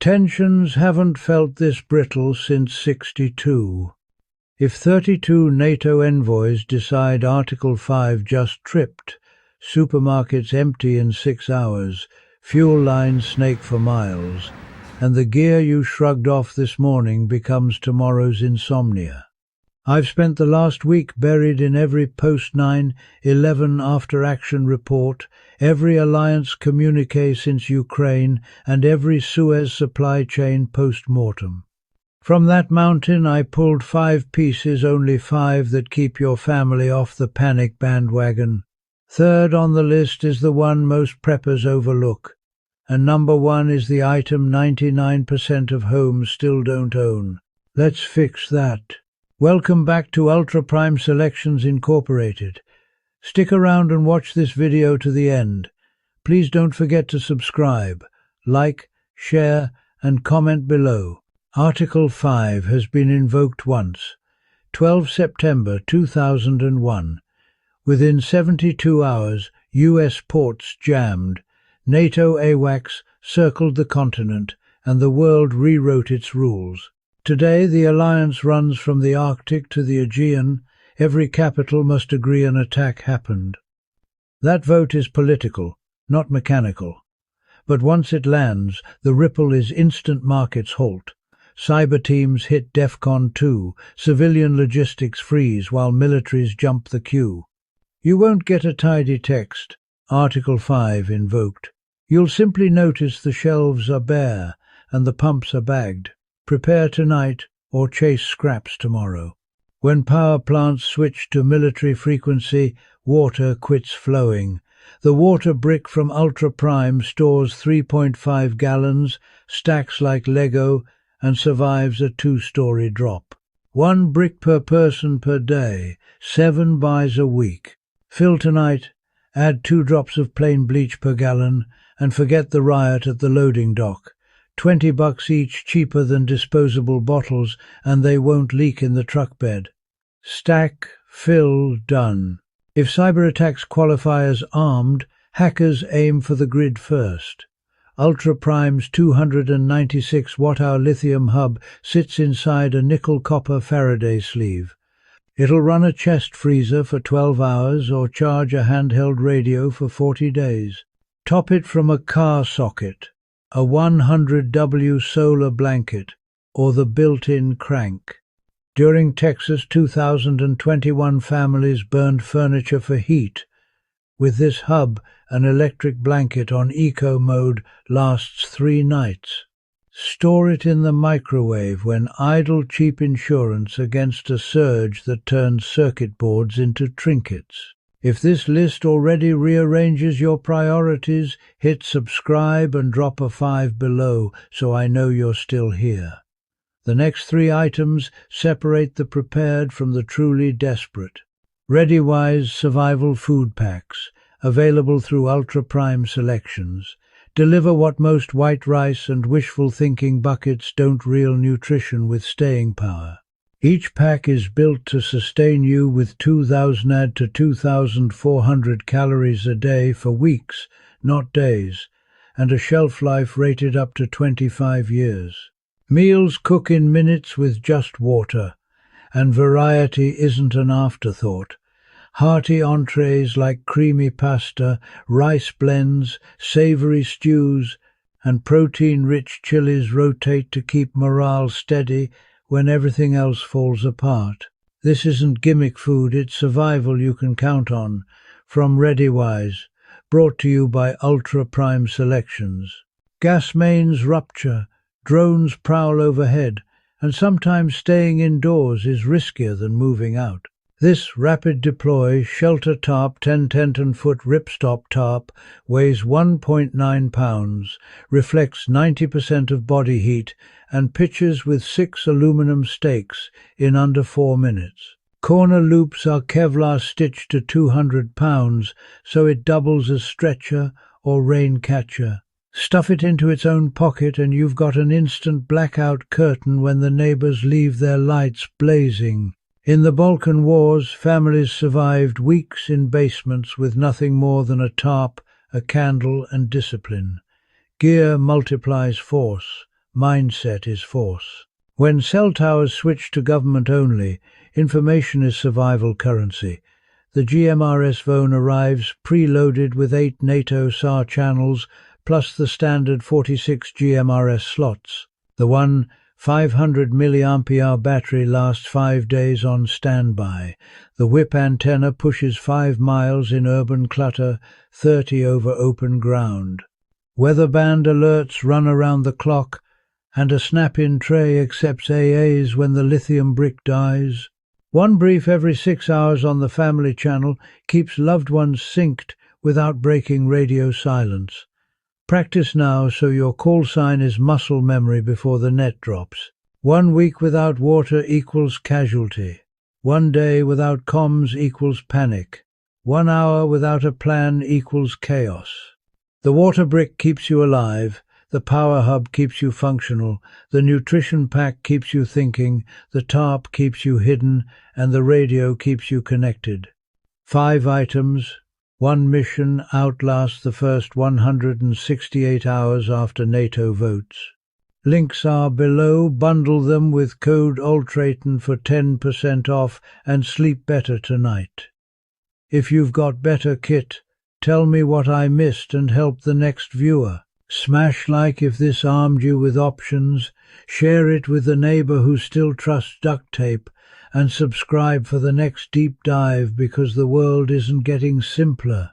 Tensions haven't felt this brittle since '62. If 32 NATO envoys decide Article 5 just tripped, supermarkets empty in 6 hours, fuel lines snake for miles, and the gear you shrugged off this morning becomes tomorrow's insomnia. I've spent the last week buried in every post-9/11 after-action report, every alliance communique since Ukraine, and every Suez supply chain post-mortem. From that mountain I pulled 5 pieces, only 5 that keep your family off the panic bandwagon. Third on the list is the one most preppers overlook, and number 1 is the item 99% of homes still don't own. Let's fix that. Welcome back to Ultra Prime Selections Incorporated. Stick around and watch this video to the end. Please don't forget to subscribe, like, share, and comment below. Article 5 has been invoked once. 12 September 2001. Within 72 hours, US ports jammed. NATO AWACS circled the continent, and the world rewrote its rules. Today, the alliance runs from the Arctic to the Aegean. Every capital must agree an attack happened. That vote is political, not mechanical. But once it lands, the ripple is instant. Markets halt. Cyber teams hit DEFCON 2. Civilian logistics freeze while militaries jump the queue. You won't get a tidy text, Article 5 invoked. You'll simply notice the shelves are bare and the pumps are bagged. Prepare tonight or chase scraps tomorrow. When power plants switch to military frequency, water quits flowing. The water brick from Ultra Prime stores 3.5 gallons, stacks like Lego, and survives a 2-story drop. 1 brick per person per day, 7 buys a week. Fill tonight, add 2 drops of plain bleach per gallon, and forget the riot at the loading dock. $20 each, cheaper than disposable bottles, and they won't leak in the truck bed. Stack, fill, done. If cyber attacks qualify as armed, hackers aim for the grid first. Ultra Prime's 296 watt-hour lithium hub sits inside a nickel-copper Faraday sleeve. It'll run a chest freezer for 12 hours or charge a handheld radio for 40 days. Top it from a car socket, a 100W solar blanket, or the built-in crank. During Texas 2021, families burned furniture for heat. With this hub, an electric blanket on eco mode lasts 3 nights. Store it in the microwave when idle. Cheap insurance against a surge that turns circuit boards into trinkets. If this list already rearranges your priorities, hit subscribe and drop a 5 below so I know you're still here. The next 3 items separate the prepared from the truly desperate. ReadyWise Survival Food Packs, available through Ultra Prime Selections, deliver what most white rice and wishful thinking buckets don't: real nutrition with staying power. Each pack is built to sustain you with 2,000 to 2,400 calories a day for weeks, not days, and a shelf life rated up to 25 years. Meals cook in minutes with just water, and variety isn't an afterthought. Hearty entrees like creamy pasta, rice blends, savory stews, and protein-rich chilies rotate to keep morale steady when everything else falls apart. This isn't gimmick food, it's survival you can count on. From ReadyWise, brought to you by Ultra Prime Selections. Gas mains rupture, drones prowl overhead, and sometimes staying indoors is riskier than moving out. This rapid deploy shelter tarp 10-foot ripstop tarp weighs 1.9 pounds, reflects 90% of body heat, and pitches with 6 aluminum stakes in under 4 minutes. Corner loops are Kevlar stitched to 200 pounds, so it doubles as stretcher or rain catcher. Stuff it into its own pocket and you've got an instant blackout curtain when the neighbors leave their lights blazing. In the Balkan Wars, families survived weeks in basements with nothing more than a tarp, a candle, and discipline. Gear multiplies force. mindset is force. When cell towers switch to government only, information is survival currency. The GMRS phone arrives preloaded with 8 NATO SAR channels plus the standard 46 GMRS slots. The 500 mAh battery lasts 5 days on standby. The whip antenna pushes 5 miles in urban clutter, 30 over open ground. Weather band alerts run around the clock, and a snap-in tray accepts AAs when the lithium brick dies. One brief every 6 hours on the family channel keeps loved ones synced without breaking radio silence. Practice now so your call sign is muscle memory before the net drops. 1 week without water equals casualty. 1 day without comms equals panic. 1 hour without a plan equals chaos. The water brick keeps you alive. The power hub keeps you functional. The nutrition pack keeps you thinking. The tarp keeps you hidden. And the radio keeps you connected. 5 items. 1 mission outlasts the first 168 hours after NATO votes. Links are below. Bundle them with code ULTRATON for 10% off and sleep better tonight. If you've got better kit, tell me what I missed and help the next viewer. Smash like if this armed you with options. Share it with the neighbor who still trusts duct tape. And subscribe for the next deep dive, because the world isn't getting simpler,